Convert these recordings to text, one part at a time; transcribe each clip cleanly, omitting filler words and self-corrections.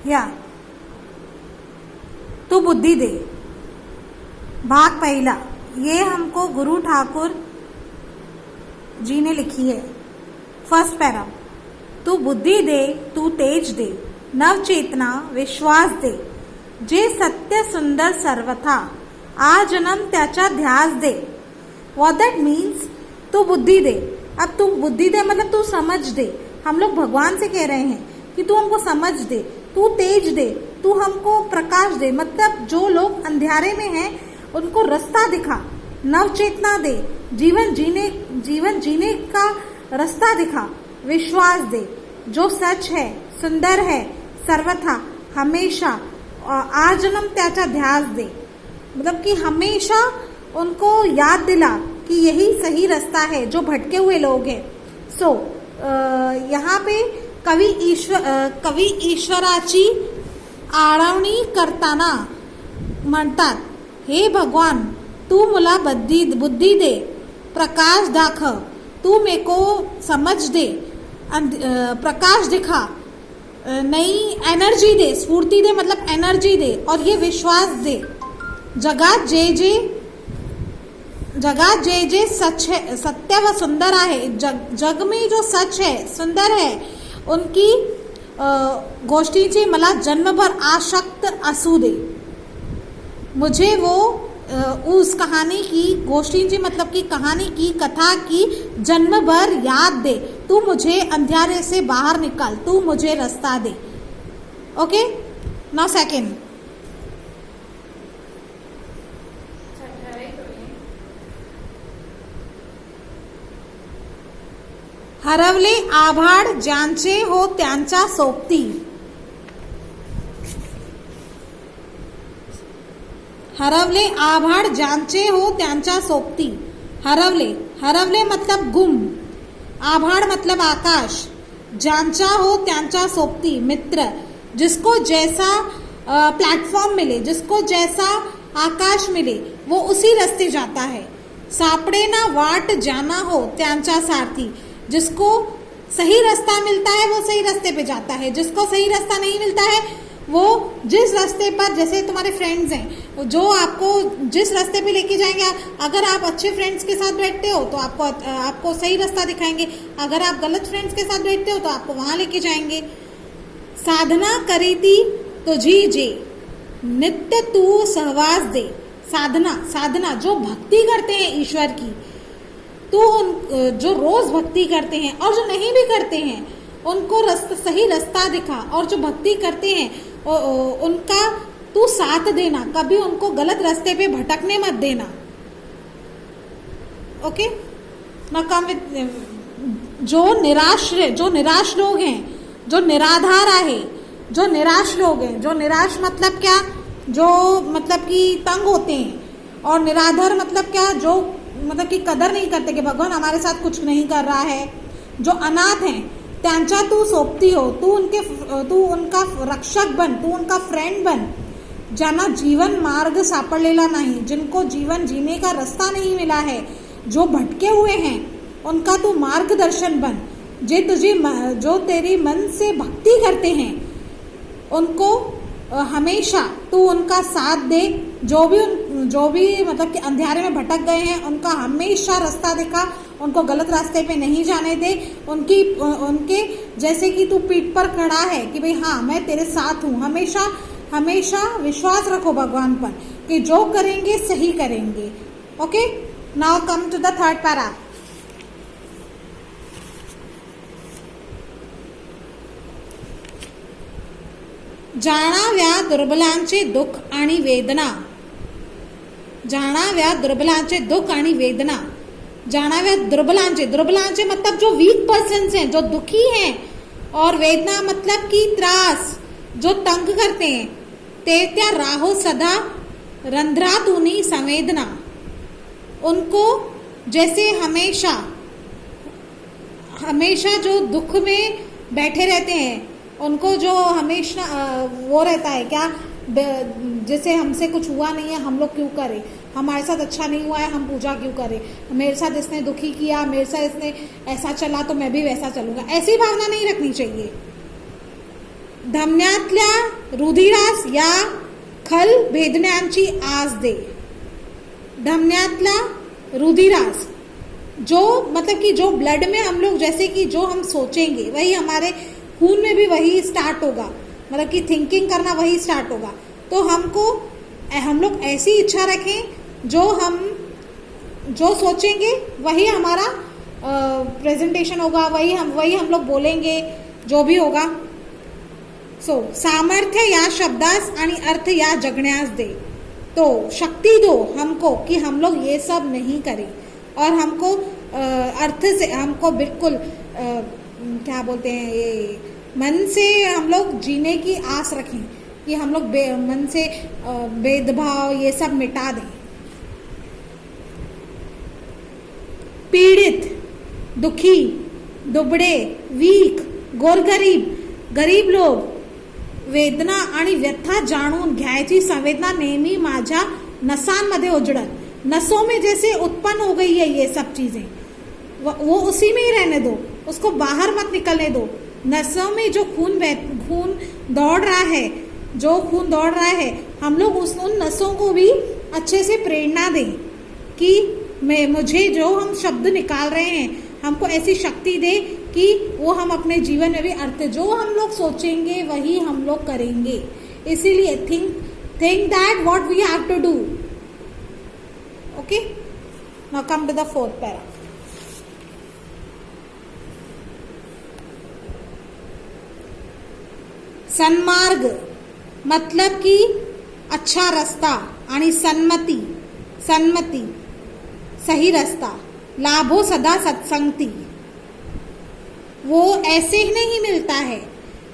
या तू बुद्धि दे। भाग पहला, ये हमको गुरु ठाकुर जी ने लिखी है। फर्स्ट पैरा, तू बुद्धि दे, तू तेज दे, नव चेतना विश्वास दे, जे सत्य सुंदर सर्वथा, आ जन्म त्याचा ध्यास दे। व्हाट दैट मीन्स, तू बुद्धि दे। अब तू बुद्धि दे मतलब तू समझ दे। हम लोग भगवान से कह रहे हैं कि तू हमको समझ दे, तू तेज दे, तू हमको प्रकाश दे। मतलब जो लोग अंधेरे में हैं उनको रास्ता दिखा, नव चेतना दे, जीवन जीने का रास्ता दिखा, विश्वास दे, जो सच है, सुंदर है, सर्वथा, हमेशा, आजन्म त्याचा ध्यास दे। मतलब कि हमेशा उनको याद दिला कि यही सही रास्ता है, जो भटके हुए लोग हैं। सो यहाँ पे कवी ईश्वराची आळवणी करताना म्हणतात, हे भगवान तू मला बुद्धी दे, प्रकाश दाखव, तू मेरे को समझ दे, प्रकाश दिखा, नई एनर्जी दे, स्फूर्ति दे मतलब एनर्जी दे, और ये विश्वास दे, जगात जे जे सच है, सत्य व सुंदर आहे, जग में जो सच है, सुंदर है, उनकी गोष्टीची मला जन्मभर आसक्त असू दे। मुझे वो उस कहानी की, गोष्टीची मतलब की कहानी की, कथा की जन्म भर याद दे। तू मुझे अंधेरे से बाहर निकाल, तू मुझे रास्ता दे। ओके, नाउ सेकंड, हरवले आभाळ ज्यांचे हो त्यांच्या सोबती। हरवले आभाळ ज्यांचे हो त्यांच्या सोबती। हरवले मतलब गुम, आभाळ मतलब आकाश, ज्यांचा हो त्यांच्या सोबती, मित्र। जिसको जैसा प्लेटफॉर्म मिले, जिसको जैसा आकाश मिले, वो उसी रास्ते जाता है। सापड़े ना वाट जाना हो त्यांचा सारथी। जिसको सही रास्ता मिलता है वो सही रास्ते पे जाता है, जिसको सही रास्ता नहीं मिलता है वो जिस रास्ते पर, जैसे तुम्हारे फ्रेंड्स हैं जो आपको जिस रास्ते पे लेके जाएंगे, अगर आप अच्छे फ्रेंड्स के साथ बैठते हो तो आपको सही रास्ता दिखाएंगे, अगर आप गलत फ्रेंड्स के साथ बैठते हो तो आपको वहां लेके जाएंगे। साधना करीती तुझी जे, नित्य तू सहवास दे। साधना जो भक्ति करते हैं ईश्वर की, तो जो रोज भक्ति करते हैं और जो नहीं भी करते हैं उनको सही रास्ता दिखा, और जो भक्ति करते हैं उनका तू साथ देना, कभी उनको गलत रास्ते पे भटकने मत देना। ओके, ना कम जो निराश लोग हैं, जो निराधार आहे, जो निराश लोग हैं, जो निराश मतलब क्या, जो मतलब कि तंग होते हैं, और निराधार मतलब क्या, जो मतलब कि कदर नहीं करते कि भगवान हमारे साथ कुछ नहीं कर रहा है, जो अनाथ हैं, त्यांचा तू सोबती हो, तू उनका रक्षक बन, तू उनका फ्रेंड बन। ज्यांना जीवन मार्ग सापडलेला नहीं, जिनको जीवन जीने का रास्ता नहीं मिला है, जो भटके हुए हैं, उनका तू मार्गदर्शन बन। जो तेरी मन से भक्ति करते हैं उनको हमेशा तू उनका साथ दे। जो भी मतलब कि अंधेरे में भटक गए हैं उनका हमेशा रास्ता दिखा, उनको गलत रास्ते पे नहीं जाने दे। उनके जैसे कि तू पीठ पर खड़ा है कि भाई हाँ मैं तेरे साथ हूँ, हमेशा विश्वास रखो भगवान पर कि जो करेंगे सही करेंगे। Okay, now come to the third para. जाणाव्या दुर्बलांचे दुःख आणि वेदना। जाणाव्या दुर्बलांचे दुःख आणि वेदना। जाणाव्या दुर्बलांचे मतलब जो वीक पर्सन्स हैं, जो दुखी हैं, और वेदना मतलब कि त्रास, जो तंग करते हैं। ते त्या राहो सदा रंध्रातूनी संवेदना। उनको जैसे हमेशा जो दुख में बैठे रहते हैं, उनको जो हमेशा वो रहता है क्या, जैसे हमसे कुछ हुआ नहीं है हम लोग क्यों करें, हमारे साथ अच्छा नहीं हुआ है हम पूजा क्यों करें, मेरे साथ इसने दुखी किया, मेरे साथ इसने ऐसा चला तो मैं भी वैसा चलूंगा, ऐसी भावना नहीं रखनी चाहिए। धमन्यातल्या रुधिरास या खल भेदण्याची आस दे। धमन्यातला रुधिरास, जो मतलब कि जो ब्लड में हम लोग जैसे कि जो हम सोचेंगे वही हमारे खून में भी वही स्टार्ट होगा, मतलब कि थिंकिंग करना वही स्टार्ट होगा। तो हम लोग ऐसी इच्छा रखें जो हम जो सोचेंगे वही हमारा प्रेजेंटेशन होगा, वही हम लोग बोलेंगे, जो भी होगा। सामर्थ्य या शब्दास आणि अर्थ या जगण्यास दे। तो शक्ति दो हमको कि हम लोग ये सब नहीं करें, और हमको अर्थ से हमको बिल्कुल क्या बोलते हैं, ये मन से हम लोग जीने की आस रखें कि हम लोग मन से भेदभाव ये सब मिटा दें। पीड़ित, दुखी, दुबळे, वीक, गोरगरीब, गरीब लोग वेदना आणि व्यथा जाणून घ्यायची संवेदना नेहमी माझ्या नसांमध्ये उजड़त। नसों में जैसे उत्पन्न हो गई है ये सब चीजें, वो उसी में ही रहने दो, उसको बाहर मत निकलने दो। नसों में जो खून दौड़ रहा है, हम लोग उन नसों को भी अच्छे से प्रेरणा दें कि मुझे जो हम शब्द निकाल रहे हैं हमको ऐसी शक्ति दे कि वो हम अपने जीवन में भी अर्थ, जो हम लोग सोचेंगे वही हम लोग करेंगे। इसीलिए think that what we have to do. Okay, now come to the fourth para. सन्मार्ग मतलब कि अच्छा रास्ता, आणि सन्मति सही रास्ता। लाभो सदा सत्संगति, वो ऐसे ही नहीं मिलता है,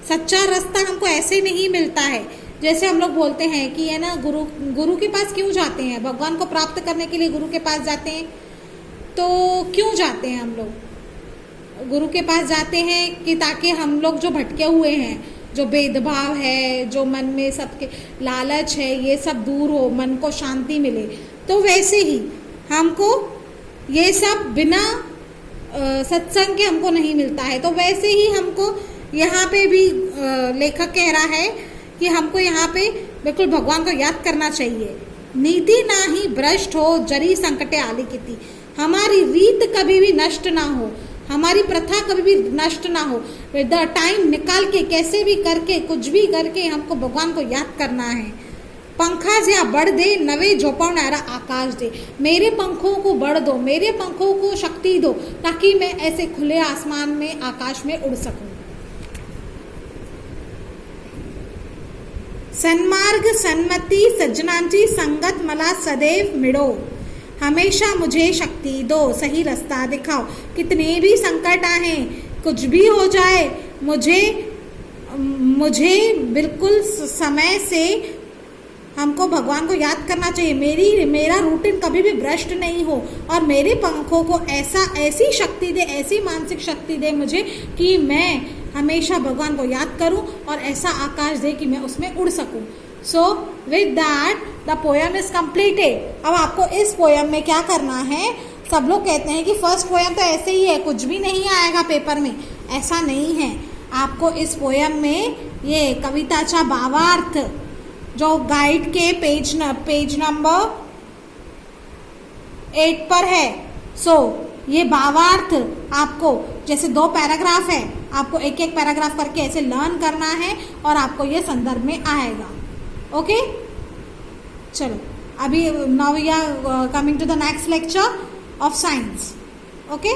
सच्चा रास्ता हमको ऐसे नहीं मिलता है। जैसे हम लोग बोलते हैं कि है ना, गुरु के पास क्यों जाते हैं, भगवान को प्राप्त करने के लिए गुरु के पास जाते हैं। तो क्यों जाते हैं हम लोग गुरु के पास? जाते हैं कि ताकि हम लोग जो भटके हुए हैं, जो भेदभाव है, जो मन में सबके लालच है, ये सब दूर हो, मन को शांति मिले। तो वैसे ही हमको ये सब बिना सत्संग के हमको नहीं मिलता है। तो वैसे ही हमको यहाँ पे भी लेखक कह रहा है कि हमको यहाँ पे बिल्कुल भगवान को याद करना चाहिए। नीति ना ही भ्रष्ट हो, जरी संकटे आली किती। हमारी रीत कभी भी नष्ट ना हो, हमारी प्रथा कभी भी नष्ट ना हो। द टाइम निकाल के कैसे भी करके, कुछ भी करके हमको भगवान को याद करना है। पंखा ज्या बढ़ दे, नवे झोपवणारा आकाश दे। मेरे पंखों को बढ़ दो, मेरे पंखों को शक्ति दो, ताकि मैं ऐसे खुले आसमान में, आकाश में उड़ सकूं। सन्मार्ग सन्मति सज्जनांची संगत मला सदैव मिळो। हमेशा मुझे शक्ति दो, सही रास्ता दिखाओ। कितने भी संकट आए, कुछ भी हो जाए, मुझे बिल्कुल समय से हमको भगवान को याद करना चाहिए। मेरा रूटीन कभी भी भ्रष्ट नहीं हो, और मेरे पंखों को ऐसी शक्ति दे, ऐसी मानसिक शक्ति दे मुझे कि मैं हमेशा भगवान को याद करूं, और ऐसा आकाश दे कि मैं उसमें उड़ सकूं। So with that the poem is completed. अब आपको इस पोयम में क्या करना है? सब लोग कहते हैं कि फर्स्ट पोयम तो ऐसे ही है, कुछ भी नहीं आएगा पेपर में। ऐसा नहीं है। आपको इस पोयम में ये कविताचा भावार्थ जो गाइड के पेज नंबर 8 पर है, ये भावार्थ आपको, जैसे 2 पैराग्राफ है, आपको एक एक पैराग्राफ करके ऐसे लर्न करना है, और आपको ये संदर्भ में आएगा। ओके, चलो अभी now we are coming to the next lecture of science. Okay.